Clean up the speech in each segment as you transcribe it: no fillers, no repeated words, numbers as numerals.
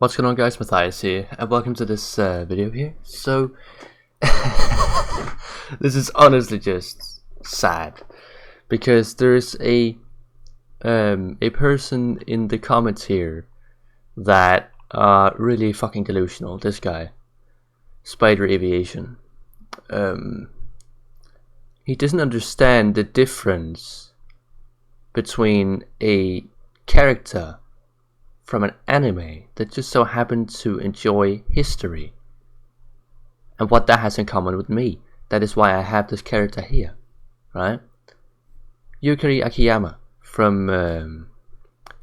What's going on, guys? Matthias here, and welcome to this video here. So, this is honestly just sad, because there's a person in the comments here that really fucking delusional. This guy, Spider Aviation, he doesn't understand the difference between a character from an anime that just so happened to enjoy history and what that has in common with me. That is why I have this character here, right? Yukari Akiyama from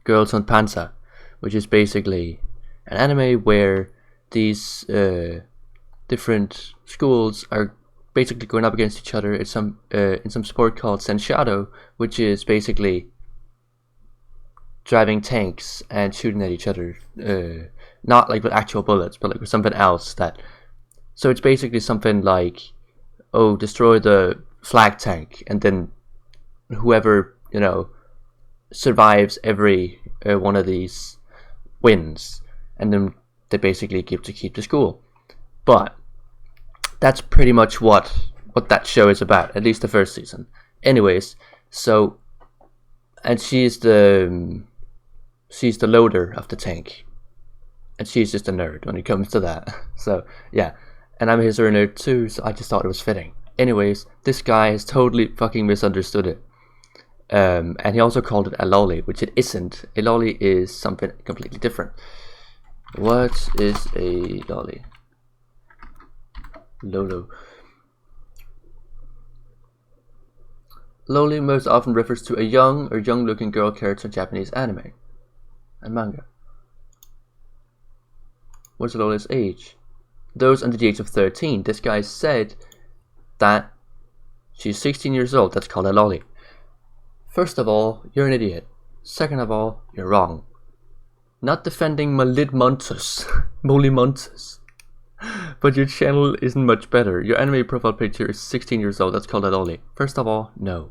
Girls on Panzer, which is basically an anime where these different schools are basically going up against each other in some sport called Senshato, which is basically driving tanks and shooting at each other, not like with actual bullets, but like with something else. So it's basically something like, oh, destroy the flag tank, and then whoever survives every one of these wins, and then they basically get to keep the school. But that's pretty much what that show is about, at least the first season. Anyways, so, and she's the loader of the tank, and she's just a nerd when it comes to that. So yeah, and I'm his nerd too, so I just thought it was fitting. Anyways, this guy has totally fucking misunderstood it, and he also called it a lolly, which it isn't. A lolly is something completely different. What is a lolly? Lolo. Lolly most often refers to a young or young-looking girl character in Japanese anime and manga. What's a lolly's age? Those under the age of 13. This guy said that she's 16 years old. That's called a lolly. First of all, you're an idiot. Second of all, you're wrong. Not defending Molly-Montus, but your channel isn't much better. Your anime profile picture is 16 years old. That's called a lolly. First of all, no.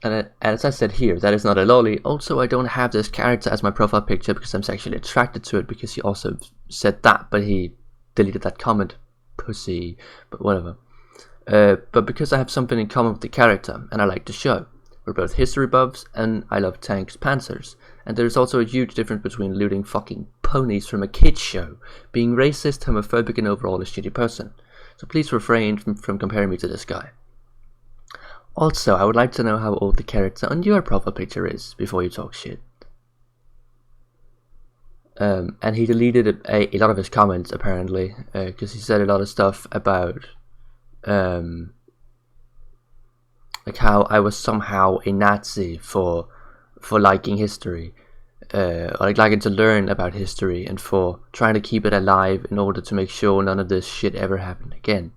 And as I said here, that is not a lolly. Also, I don't have this character as my profile picture because I'm sexually attracted to it, because he also said that, but he deleted that comment. Pussy, but whatever. But because I have something in common with the character, and I like the show. We're both history buffs, and I love tanks, panzers. And there's also a huge difference between looting fucking ponies from a kid's show, being racist, homophobic, and overall a shitty person. So please refrain from comparing me to this guy. Also, I would like to know how old the character on your profile picture is before you talk shit. And he deleted a lot of his comments, apparently, because he said a lot of stuff about like how I was somehow a Nazi for liking history, or like liking to learn about history, and for trying to keep it alive in order to make sure none of this shit ever happened again.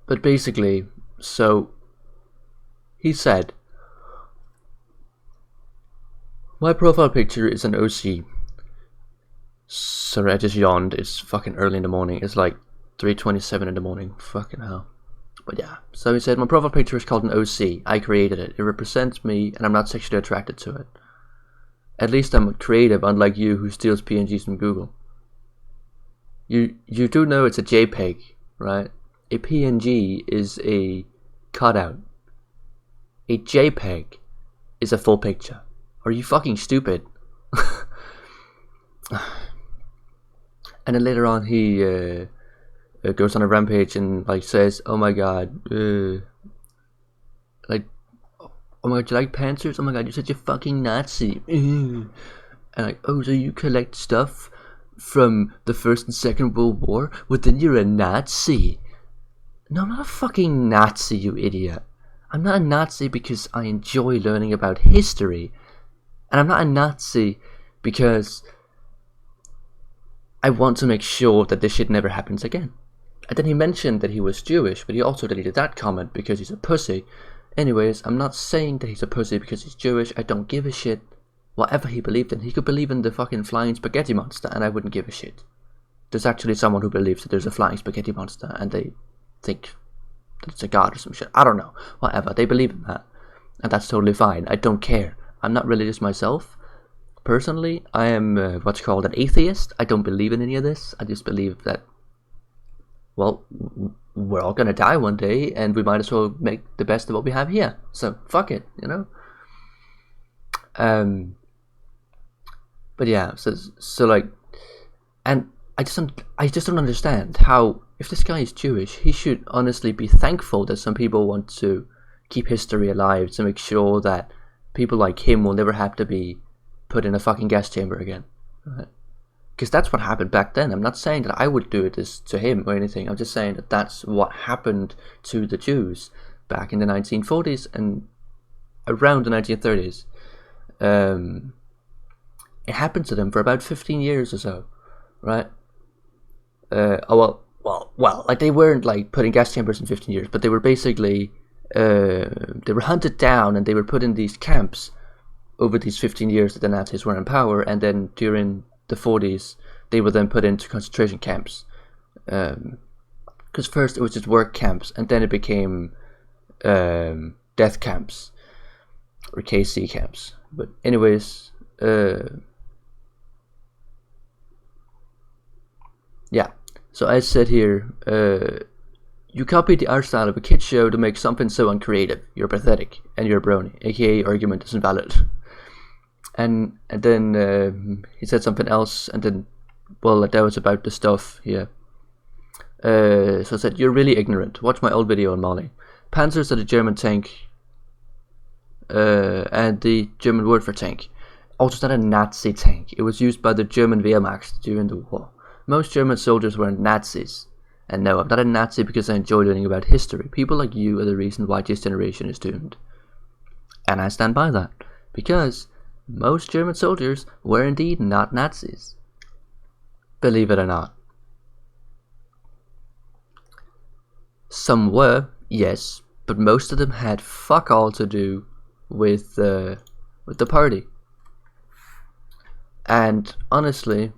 But basically, so he said, my profile picture is an OC. Sorry, I just yawned. It's fucking early in the morning. It's like 3:27 in the morning. Fucking hell. But yeah, so he said, my profile picture is called an OC. I created it. It represents me, and I'm not sexually attracted to it. At least I'm creative, unlike you who steals PNGs from Google. You do know it's a JPEG, right? A PNG is a cutout. A JPEG is a full picture. Are you fucking stupid? And then later on he goes on a rampage and like says, oh my god, like, oh my god, you like panzers? Oh my god, you're such a fucking Nazi. And like, oh, so you collect stuff from the First and Second World War? Well, then you're a Nazi. No, I'm not a fucking Nazi, you idiot. I'm not a Nazi because I enjoy learning about history. And I'm not a Nazi because I want to make sure that this shit never happens again. And then he mentioned that he was Jewish, but he also deleted that comment because he's a pussy. Anyways, I'm not saying that he's a pussy because he's Jewish. I don't give a shit. Whatever he believed in. He could believe in the fucking flying spaghetti monster, and I wouldn't give a shit. There's actually someone who believes that there's a flying spaghetti monster, and they think that it's a god or some shit. I don't know. Whatever. They believe in that, and that's totally fine. I don't care. I'm not religious myself. Personally, I am what's called an atheist. I don't believe in any of this. I just believe that, well, we're all gonna die one day, and we might as well make the best of what we have here. So fuck it, you know. But yeah, so like, and I just don't understand how, if this guy is Jewish, he should honestly be thankful that some people want to keep history alive to make sure that people like him will never have to be put in a fucking gas chamber again. Right? Because that's what happened back then. I'm not saying that I would do this to him or anything. I'm just saying that that's what happened to the Jews back in the 1940s and around the 1930s. It happened to them for about 15 years or so, right? Well, like they weren't like put in gas chambers in 15 years, but they were basically they were hunted down and they were put in these camps over these 15 years that the Nazis were in power, and then during the 40s they were then put into concentration camps. Because first it was just work camps, and then it became death camps or KC camps. But anyways, yeah. So I said here, you copied the art style of a kid show to make something so uncreative. You're pathetic, and you're a brony, aka argument isn't valid. And then he said something else, and then, well, that was about the stuff here. So I said, you're really ignorant. Watch my old video on Mali. Panzers are the German tank, and the German word for tank. Also, it's not a Nazi tank. It was used by the German Wehrmacht during the war. Most German soldiers weren't Nazis. And no, I'm not a Nazi because I enjoy learning about history. People like you are the reason why this generation is doomed. And I stand by that. Because most German soldiers were indeed not Nazis. Believe it or not. Some were, yes, but most of them had fuck all to do with the party. And honestly,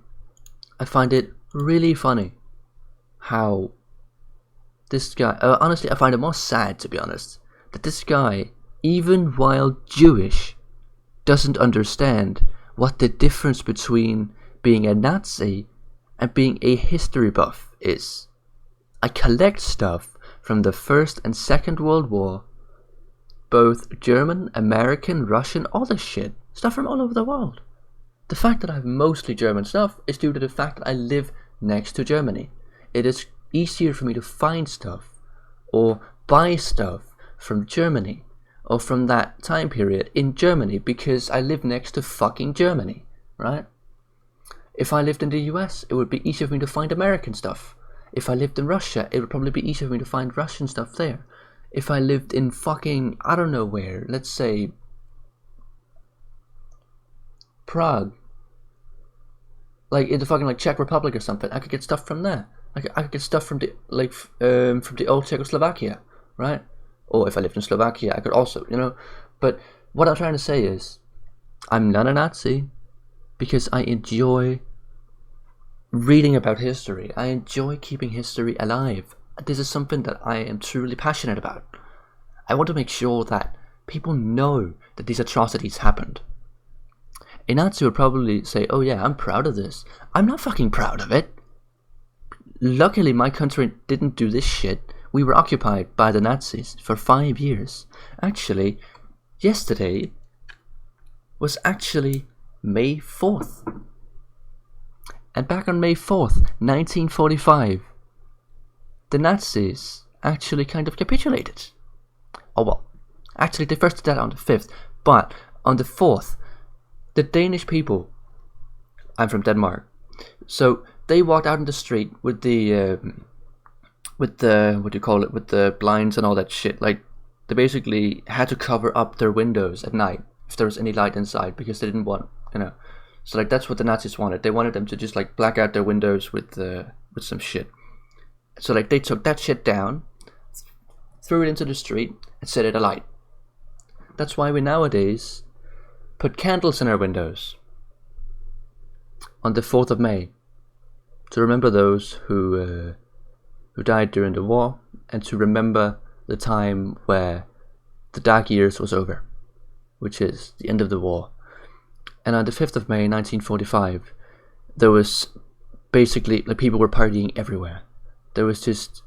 I find it really funny how this guy, honestly I find it more sad, to be honest, that this guy, even while Jewish, doesn't understand what the difference between being a Nazi and being a history buff is. I collect stuff from the First and Second World War, both German, American, Russian, all this shit, stuff from all over the world. The fact that I have mostly German stuff is due to the fact that I live next to Germany. It is easier for me to find stuff or buy stuff from Germany or from that time period in Germany because I live next to fucking Germany, right? If I lived in the US, it would be easier for me to find American stuff. If I lived in Russia, it would probably be easier for me to find Russian stuff there. If I lived in fucking, I don't know where, let's say Prague, like in the fucking like Czech Republic or something, I could get stuff from there. I could get stuff from the from the old Czechoslovakia, right? Or if I lived in Slovakia, I could also, you know. But what I'm trying to say is, I'm not a Nazi because I enjoy reading about history. I enjoy keeping history alive. This is something that I am truly passionate about. I want to make sure that people know that these atrocities happened. A Nazi would probably say, oh yeah, I'm proud of this. I'm not fucking proud of it. Luckily, my country didn't do this shit. We were occupied by the Nazis for 5 years. Actually, yesterday was actually May 4th. And back on May 4th, 1945, the Nazis actually kind of capitulated. Oh well, actually they first did that on the 5th, but on the 4th, the Danish people, I'm from Denmark, so they walked out in the street with the what do you call it, with the blinds and all that shit. Like, they basically had to cover up their windows at night if there was any light inside because they didn't want, you know. So like that's what the Nazis wanted. They wanted them to just like black out their windows with some shit. So like they took that shit down, threw it into the street, and set it alight. That's why we nowadays put candles in our windows on the 4th of May to remember those who died during the war, and to remember the time where the Dark Years was over, which is the end of the war. And on the 5th of May 1945, there was basically, like, people were partying everywhere. There was just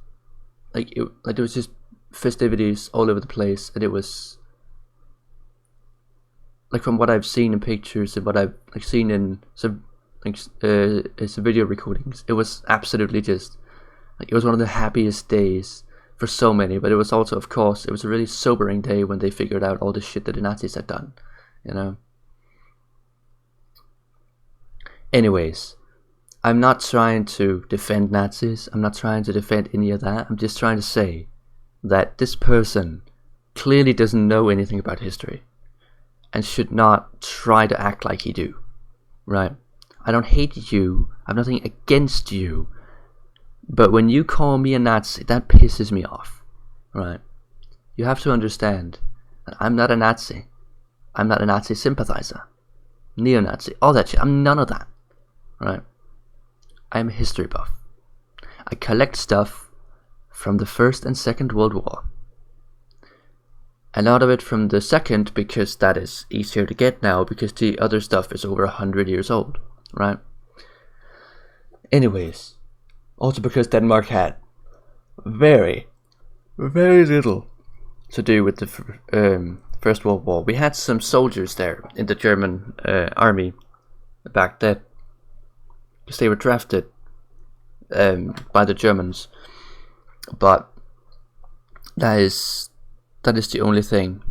there was just festivities all over the place, and it was, like, from what I've seen in pictures and what I've seen in some video recordings, it was absolutely just, like, it was one of the happiest days for so many. But it was also, of course, it was a really sobering day when they figured out all the shit that the Nazis had done, you know. Anyways, I'm not trying to defend Nazis. I'm not trying to defend any of that. I'm just trying to say that this person clearly doesn't know anything about history and should not try to act like he do, right? I don't hate you. I have nothing against you. But when you call me a Nazi, that pisses me off, right? You have to understand that I'm not a Nazi. I'm not a Nazi sympathizer, neo-Nazi, all that shit. I'm none of that, right? I'm a history buff. I collect stuff from the First and Second World War. A lot of it from the Second, because that is easier to get now, because the other stuff is over 100 years old, right? Anyways, also because Denmark had very, very little to do with the First World War. We had some soldiers there in the German army back then, because they were drafted by the Germans. But that is the only thing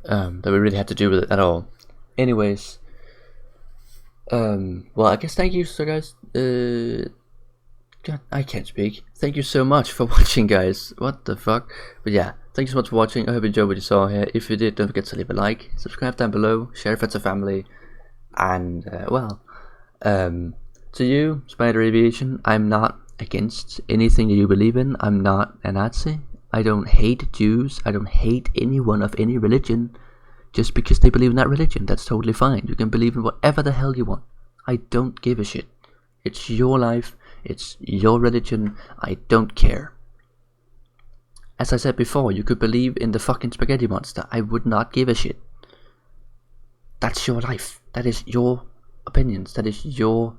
that we really had to do with it at all. Anyways, well, I guess thank you, so guys. God, I can't speak. Thank you so much for watching, guys. What the fuck? But yeah, thank you so much for watching. I hope you enjoyed what you saw here. If you did, don't forget to leave a like, subscribe down below, share with friends and family, and to you, Spider Aviation, I'm not against anything that you believe in. I'm not a Nazi. I don't hate Jews. I don't hate anyone of any religion just because they believe in that religion. That's totally fine. You can believe in whatever the hell you want. I don't give a shit. It's your life. It's your religion. I don't care. As I said before, you could believe in the fucking spaghetti monster. I would not give a shit. That's your life. That is your opinions. That is your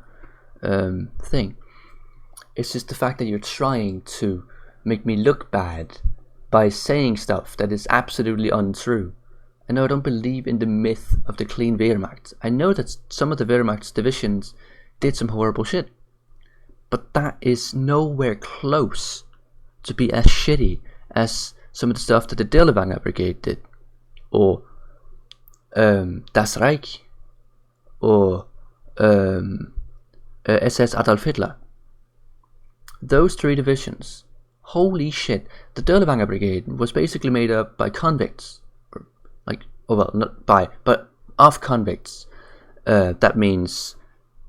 thing. It's just the fact that you're trying to make me look bad by saying stuff that is absolutely untrue. I know I don't believe in the myth of the clean Wehrmacht. I know that some of the Wehrmacht's divisions did some horrible shit, but that is nowhere close to be as shitty as some of the stuff that the Dirlewanger Brigade did, or Das Reich, or SS Adolf Hitler. Those three divisions, holy shit. The Dirlewanger Brigade was basically made up by convicts, not by, but of convicts. That means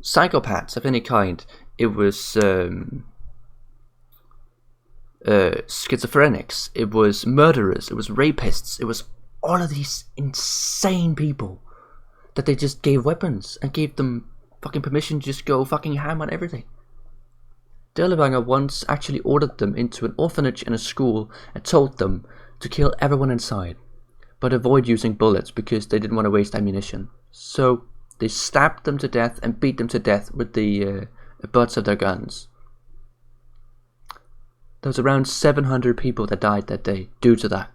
psychopaths of any kind. It was schizophrenics, it was murderers, it was rapists, it was all of these insane people that they just gave weapons and gave them fucking permission to just go fucking ham on everything. Dirlewanger once actually ordered them into an orphanage and a school and told them to kill everyone inside, but avoid using bullets because they didn't want to waste ammunition. So they stabbed them to death and beat them to death with the butts of their guns. There was around 700 people that died that day due to that.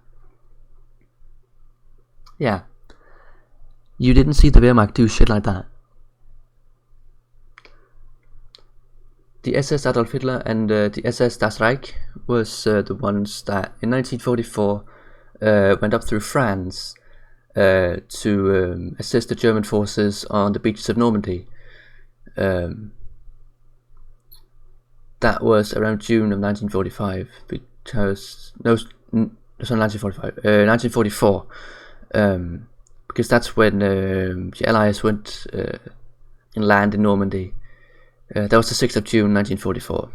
Yeah. You didn't see the Wehrmacht do shit like that. The SS Adolf Hitler and the SS Das Reich was the ones that in 1944 went up through France to assist the German forces on the beaches of Normandy. That was around June of 1945, because 1944, because that's when the Allies went inland in Normandy. That was the 6th of June 1944.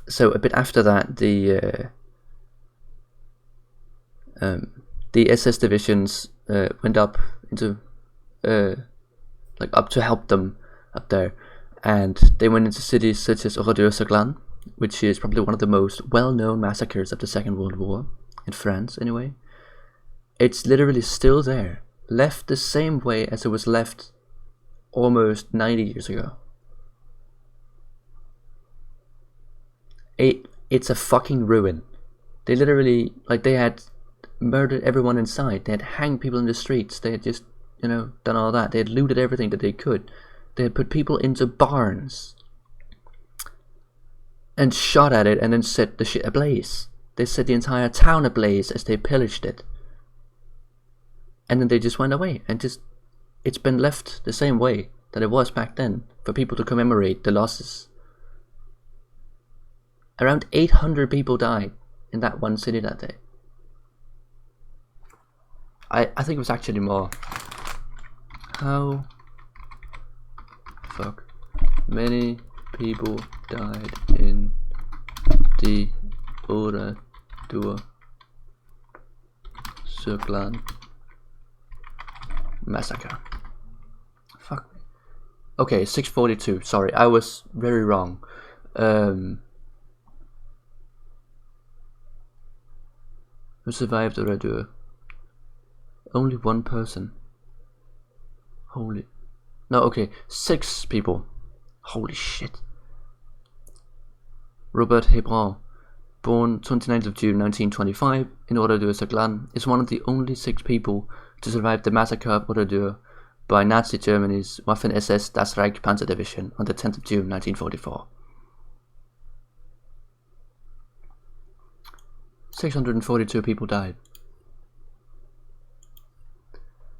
So a bit after that, the SS divisions went up into up to help them up there, and they went into cities such as Oradour-sur-Glane, which is probably one of the most well-known massacres of the Second World War, in France anyway. It's literally still there, left the same way as it was left almost 90 years ago. It's a fucking ruin. They literally, like, they had murdered everyone inside. They had hanged people in the streets. They had just, done all that. They had looted everything that they could. They had put people into barns and shot at it and then set the shit ablaze. They set the entire town ablaze as they pillaged it. And then they just went away and it's been left the same way that it was back then for people to commemorate the losses. Around 800 people died in that one city that day. I think it was actually more. How many people died in the Oradour-sur-Glane massacre? Fuck me. Okay, 642. Sorry, I was very wrong. Who survived Oradour? Only one person. Holy. No, okay, 6 people. Holy shit. Robert Hebron, born 29th of June 1925 in Oradour-sur-Glane, is one of the only 6 people to survive the massacre of Oradour by Nazi Germany's Waffen-SS Das Reich Panzer Division on the 10th of June 1944. 642 people died.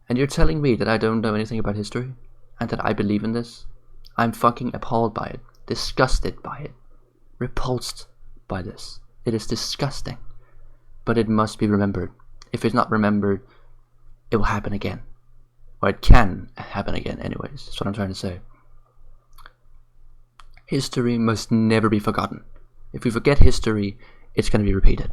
And you're telling me that I don't know anything about history? And that I believe in this? I'm fucking appalled by it. Disgusted by it. Repulsed by this. It is disgusting. But it must be remembered. If it's not remembered, it will happen again. Or it can happen again anyways. That's what I'm trying to say. History must never be forgotten. If we forget history, it's going to be repeated.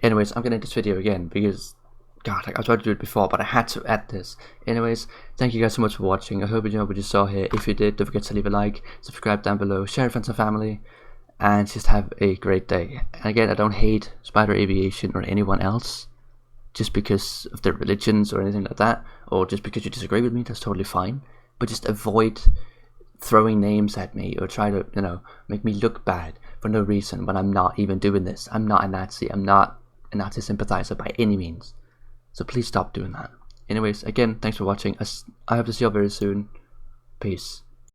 Anyways, I'm going to end this video again because, God, I tried to do it before, but I had to add this. Anyways, thank you guys so much for watching. I hope you enjoyed what you saw here. If you did, don't forget to leave a like, subscribe down below, share with friends and family, and just have a great day. And again, I don't hate Spider Aviation or anyone else just because of their religions or anything like that, or just because you disagree with me. That's totally fine. But just avoid throwing names at me or try to, make me look bad for no reason when I'm not even doing this. I'm not a Nazi. I'm not a Nazi sympathizer by any means. So please stop doing that. Anyways, again, thanks for watching. I hope to see you all very soon. Peace.